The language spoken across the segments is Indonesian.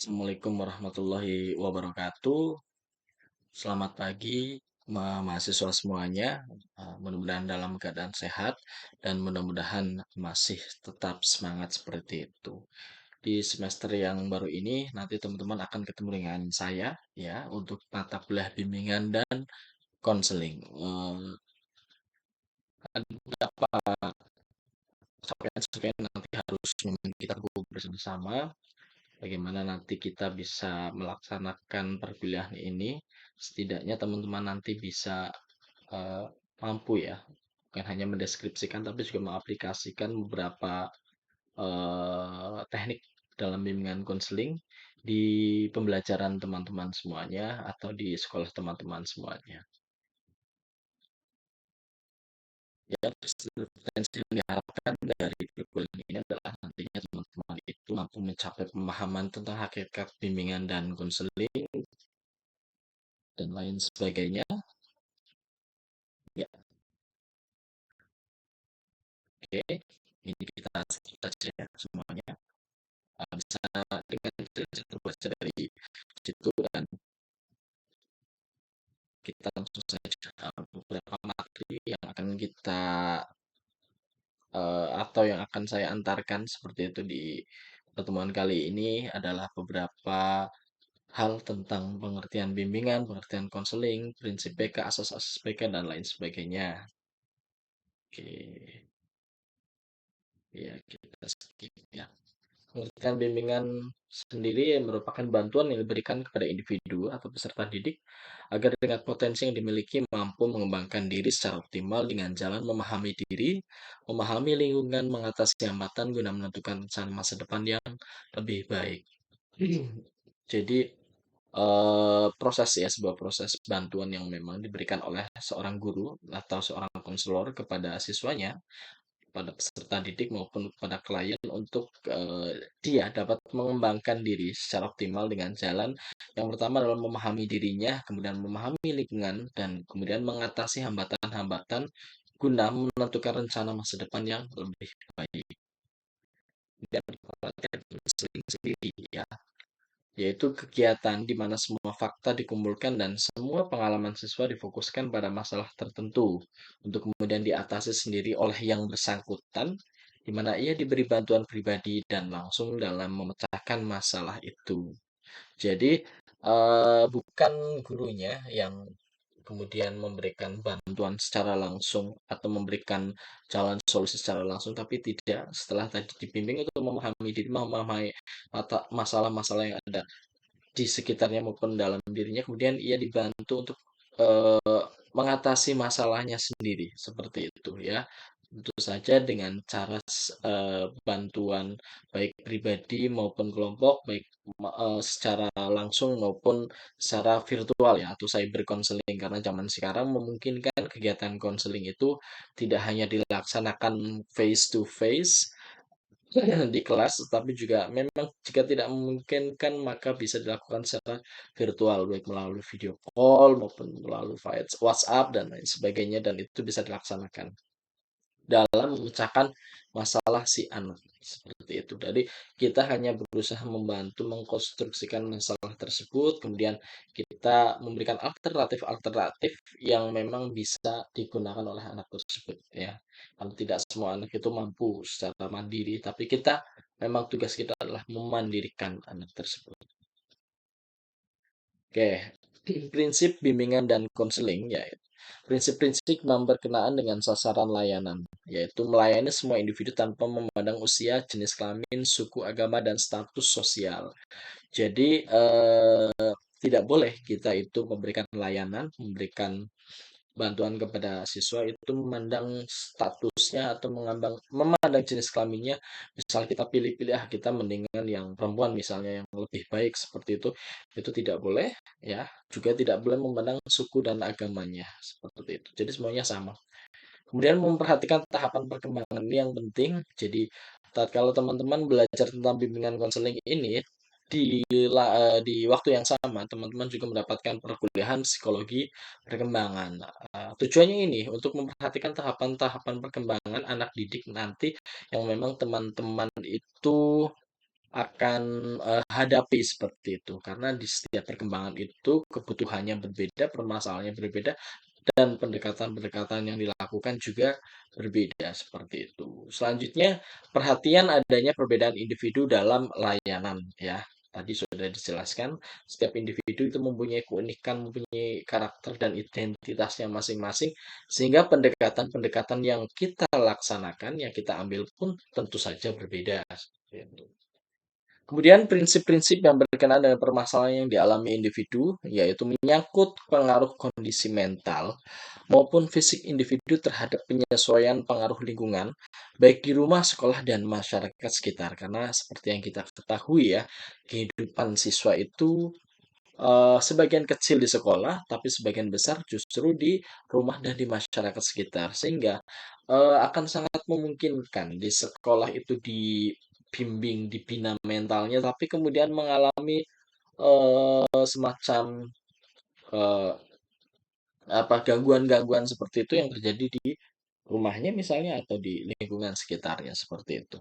Assalamualaikum warahmatullahi wabarakatuh. Selamat pagi, mahasiswa semuanya. Mudah-mudahan dalam keadaan sehat dan mudah-mudahan masih tetap semangat seperti itu. Di semester yang baru ini, nanti teman-teman akan ketemu dengan saya ya untuk mata kuliah bimbingan dan konseling. Ada beberapa capaian-capaian nanti harus kita buku bersama. Bagaimana nanti kita bisa melaksanakan perkuliahan ini, setidaknya teman-teman nanti bisa eh, mampu ya, bukan hanya mendeskripsikan tapi juga mengaplikasikan beberapa teknik dalam bimbingan konseling di pembelajaran teman-teman semuanya atau di sekolah teman-teman semuanya. Ya, potensi yang diharapkan dari perkuliahan ini adalah nantinya teman-teman itu mampu mencapai pemahaman tentang hakikat bimbingan dan konseling dan lain sebagainya. Ya, oke. Ini kita cek ya semuanya. Bisa dengan jelas terbaca dari situ dan kita langsung saja beberapa materi yang akan kita atau yang akan saya antarkan seperti itu di pertemuan kali ini adalah beberapa hal tentang pengertian bimbingan, pengertian konseling, prinsip PK, asas-asas PK, dan lain sebagainya. Oke, ya kita skip ya. Pengertian bimbingan sendiri merupakan bantuan yang diberikan kepada individu atau peserta didik agar dengan potensi yang dimiliki mampu mengembangkan diri secara optimal dengan jalan memahami diri, memahami lingkungan, mengatasi hambatan guna menentukan rencana masa depan yang lebih baik. Jadi proses ya, sebuah proses bantuan yang memang diberikan oleh seorang guru atau seorang konselor kepada siswanya, pada peserta didik maupun kepada klien untuk dia dapat mengembangkan diri secara optimal dengan jalan yang pertama adalah memahami dirinya, kemudian memahami lingkungan, dan kemudian mengatasi hambatan-hambatan guna menentukan rencana masa depan yang lebih baik. Dan sendiri ya, yaitu kegiatan di mana semua fakta dikumpulkan dan semua pengalaman siswa difokuskan pada masalah tertentu untuk kemudian diatasi sendiri oleh yang bersangkutan, di mana ia diberi bantuan pribadi dan langsung dalam memecahkan masalah itu. Jadi, bukan gurunya yang kemudian memberikan bantuan secara langsung atau memberikan jalan solusi secara langsung, tapi tidak, setelah tadi dibimbing itu memahami diri, memahami masalah-masalah yang ada di sekitarnya maupun dalam dirinya, kemudian ia dibantu untuk mengatasi masalahnya sendiri, seperti itu ya. Tentu saja dengan cara bantuan baik pribadi maupun kelompok, baik secara langsung maupun secara virtual ya atau cyber counseling, karena zaman sekarang memungkinkan kegiatan konseling itu tidak hanya dilaksanakan face to face di kelas, tetapi juga memang jika tidak memungkinkan maka bisa dilakukan secara virtual, baik melalui video call maupun melalui WhatsApp dan lain sebagainya, dan itu bisa dilaksanakan dalam memecahkan masalah si anak seperti itu. Jadi kita hanya berusaha membantu mengkonstruksikan masalah tersebut, kemudian kita memberikan alternatif-alternatif yang memang bisa digunakan oleh anak tersebut ya. Karena tidak semua anak itu mampu secara mandiri, tapi kita memang tugas kita adalah memandirikan anak tersebut. Oke, prinsip bimbingan dan konseling ya. Prinsip-prinsip berkenaan dengan sasaran layanan, yaitu melayani semua individu tanpa memandang usia, jenis kelamin, suku, agama, dan status sosial. Jadi, tidak boleh kita itu memberikan layanan, memberikan bantuan kepada siswa itu memandang statusnya atau memandang jenis kelaminnya. Misal kita pilih-pilih, kita mendingan yang perempuan misalnya yang lebih baik seperti itu tidak boleh ya. Juga tidak boleh memandang suku dan agamanya seperti itu. Jadi semuanya sama. Kemudian memperhatikan tahapan perkembangan ini yang penting. Jadi kalau teman-teman belajar tentang bimbingan konseling ini di waktu yang sama, teman-teman juga mendapatkan perkuliahan psikologi perkembangan. Tujuannya ini untuk memperhatikan tahapan-tahapan perkembangan anak didik nanti yang memang teman-teman itu akan hadapi seperti itu. Karena di setiap perkembangan itu kebutuhannya berbeda, permasalahannya berbeda, dan pendekatan-pendekatan yang dilakukan juga berbeda seperti itu. Selanjutnya, perhatian adanya perbedaan individu dalam layanan ya. Tadi sudah dijelaskan, setiap individu itu mempunyai keunikan, mempunyai karakter dan identitasnya masing-masing, sehingga pendekatan-pendekatan yang kita laksanakan, yang kita ambil pun tentu saja berbeda. Seperti itu. Kemudian prinsip-prinsip yang berkenaan dengan permasalahan yang dialami individu, yaitu menyangkut pengaruh kondisi mental maupun fisik individu terhadap penyesuaian pengaruh lingkungan, baik di rumah, sekolah, dan masyarakat sekitar. Karena seperti yang kita ketahui ya, kehidupan siswa itu sebagian kecil di sekolah, tapi sebagian besar justru di rumah dan di masyarakat sekitar. Sehingga akan sangat memungkinkan di sekolah itu dibimbing, dibina mentalnya, tapi kemudian mengalami semacam eh, apa gangguan-gangguan seperti itu yang terjadi di rumahnya misalnya atau di lingkungan sekitarnya seperti itu.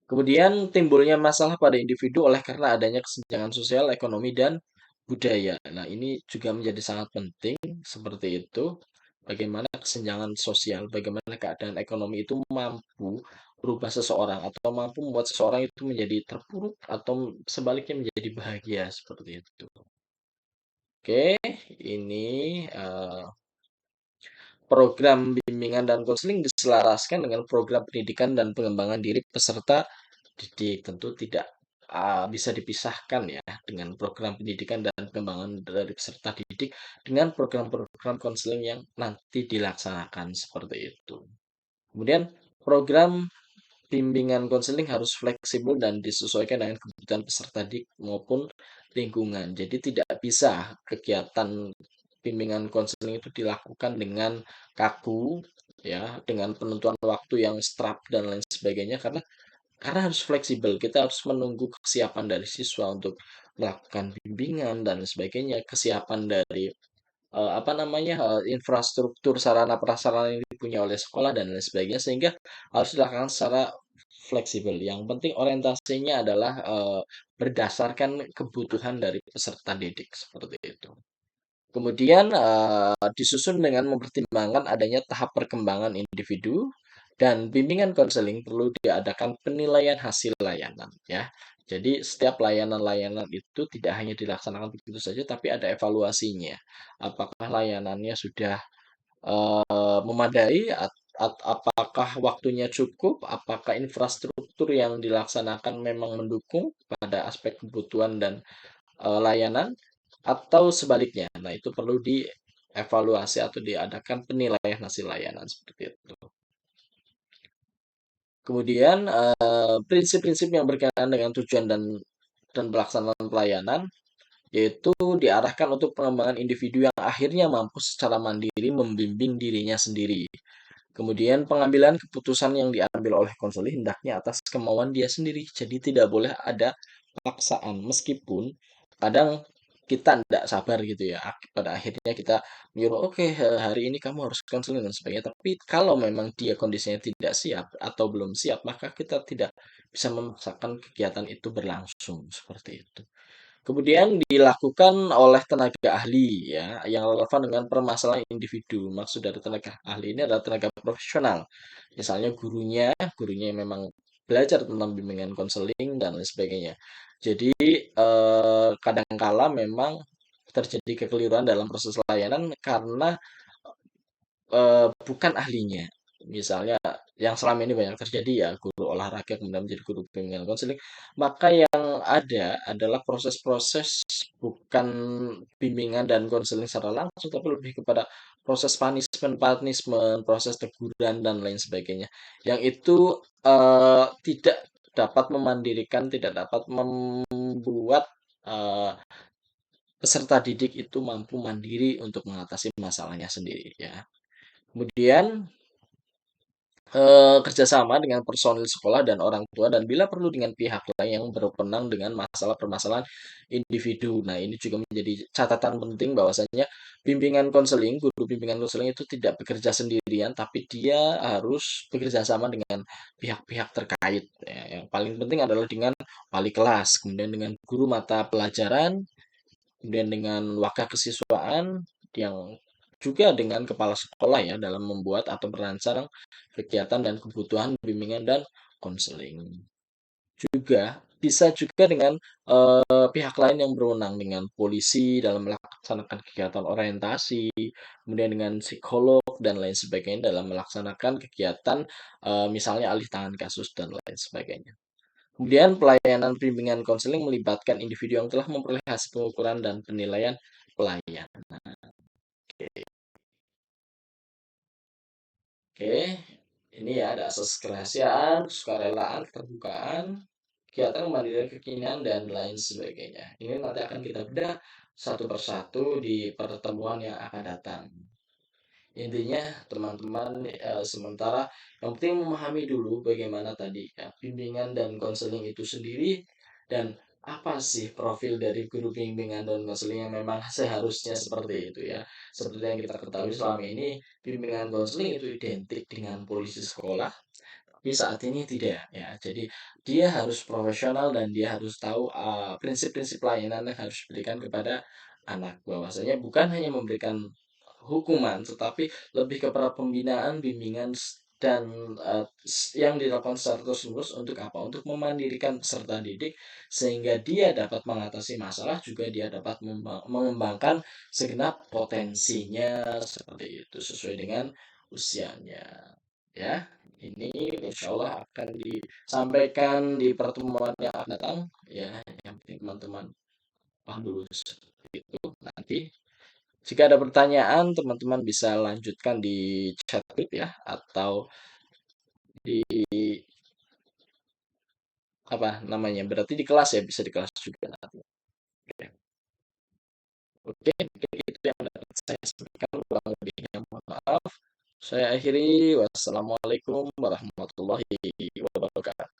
Kemudian timbulnya masalah pada individu oleh karena adanya kesenjangan sosial, ekonomi, dan budaya. Nah, ini juga menjadi sangat penting seperti itu. Bagaimana kesenjangan sosial, bagaimana keadaan ekonomi itu mampu berubah seseorang atau mampu membuat seseorang itu menjadi terpuruk atau sebaliknya menjadi bahagia seperti itu. Oke, ini program bimbingan dan konseling diselaraskan dengan program pendidikan dan pengembangan diri peserta didik. Tentu tidak bisa dipisahkan ya dengan program pendidikan dan pengembangan dari peserta didik dengan program-program konseling yang nanti dilaksanakan seperti itu. Kemudian program bimbingan konseling harus fleksibel dan disesuaikan dengan kebutuhan peserta didik maupun lingkungan. Jadi tidak bisa kegiatan bimbingan konseling itu dilakukan dengan kaku ya, dengan penentuan waktu yang strap dan lain sebagainya karena harus fleksibel. Kita harus menunggu kesiapan dari siswa untuk melakukan bimbingan dan sebagainya, kesiapan dari apa namanya infrastruktur sarana prasarana yang dipunyai oleh sekolah dan lain sebagainya sehingga harus dilakukan secara fleksibel. Yang penting orientasinya adalah berdasarkan kebutuhan dari peserta didik seperti itu. Kemudian disusun dengan mempertimbangkan adanya tahap perkembangan individu dan bimbingan konseling perlu diadakan penilaian hasil layanan ya. Jadi setiap layanan-layanan itu tidak hanya dilaksanakan begitu saja tapi ada evaluasinya. Apakah layanannya sudah memadai, apakah waktunya cukup, apakah infrastruktur yang dilaksanakan memang mendukung pada aspek kebutuhan dan layanan atau sebaliknya. Nah, itu perlu dievaluasi atau diadakan penilaian hasil layanan seperti itu. Kemudian prinsip-prinsip yang berkaitan dengan tujuan dan pelaksanaan pelayanan yaitu diarahkan untuk pengembangan individu yang akhirnya mampu secara mandiri membimbing dirinya sendiri. Kemudian pengambilan keputusan yang diambil oleh konselor hendaknya atas kemauan dia sendiri. Jadi tidak boleh ada paksaan meskipun kadang kita tidak sabar gitu ya. Pada akhirnya kita menyuruh, oke hari ini kamu harus konseling dan sebagainya. Tapi kalau memang dia kondisinya tidak siap atau belum siap, maka kita tidak bisa memaksakan kegiatan itu berlangsung seperti itu. Kemudian dilakukan oleh tenaga ahli ya, yang relevan dengan permasalahan individu. Maksud dari tenaga ahli ini adalah tenaga profesional. Misalnya gurunya yang memang belajar tentang bimbingan konseling dan lain sebagainya. Jadi kadangkala memang terjadi kekeliruan dalam proses layanan karena bukan ahlinya. Misalnya yang selama ini banyak terjadi ya, guru olahraga kemudian menjadi guru bimbingan konseling, maka yang ada adalah proses-proses bukan bimbingan dan konseling secara langsung, tapi lebih kepada proses punishment, proses teguran dan lain sebagainya. Yang itu tidak dapat memandirikan, tidak dapat membuat eh, peserta didik itu mampu mandiri untuk mengatasi masalahnya sendiri ya. Kemudian kerjasama dengan personil sekolah dan orang tua dan bila perlu dengan pihak lain yang berwenang dengan masalah permasalahan individu. Nah, ini juga menjadi catatan penting bahwasanya guru bimbingan konseling itu tidak bekerja sendirian, tapi dia harus bekerja sama dengan pihak-pihak terkait. Ya, yang paling penting adalah dengan wali kelas, kemudian dengan guru mata pelajaran, kemudian dengan wakil kesiswaan yang juga dengan kepala sekolah ya dalam membuat atau merancang kegiatan dan kebutuhan bimbingan dan konseling. Juga bisa juga dengan pihak lain yang berwenang dengan polisi dalam melaksanakan kegiatan orientasi, kemudian dengan psikolog dan lain sebagainya dalam melaksanakan kegiatan misalnya alih tangan kasus dan lain sebagainya. Kemudian pelayanan bimbingan konseling melibatkan individu yang telah memperoleh hasil pengukuran dan penilaian pelayan. Oke, ini ya ada asas kerahasiaan, sukarelaan, keterbukaan, kegiatan kemandirian kekinian, dan lain sebagainya. Ini nanti akan kita bedah satu persatu di pertemuan yang akan datang. Intinya teman-teman sementara yang penting memahami dulu bagaimana tadi ya bimbingan dan konseling itu sendiri dan apa sih profil dari guru bimbingan dan konseling yang memang seharusnya seperti itu ya. Seperti yang kita ketahui selama ini bimbingan konseling itu identik dengan polisi sekolah tapi saat ini tidak ya. Jadi dia harus profesional dan dia harus tahu prinsip-prinsip pelayanan yang harus diberikan kepada anak. Bahwasanya bukan hanya memberikan hukuman, tetapi lebih kepada pembinaan, bimbingan dan yang dilakukan secara terus-menerus untuk apa? Untuk memandirikan peserta didik sehingga dia dapat mengatasi masalah juga dia dapat mengembangkan segenap potensinya seperti itu sesuai dengan usianya. Ya, ini insya Allah akan disampaikan di pertemuan yang akan datang. Ya, yang penting teman-teman paham dulu seperti itu. Nanti jika ada pertanyaan, teman-teman bisa lanjutkan di chat group ya, atau di apa namanya? Berarti di kelas ya, bisa di kelas juga nanti. Oke, oke, itu yang dapat saya sampaikan. Kurang lebihnya mohon maaf. Saya akhiri. Wassalamualaikum warahmatullahi wabarakatuh.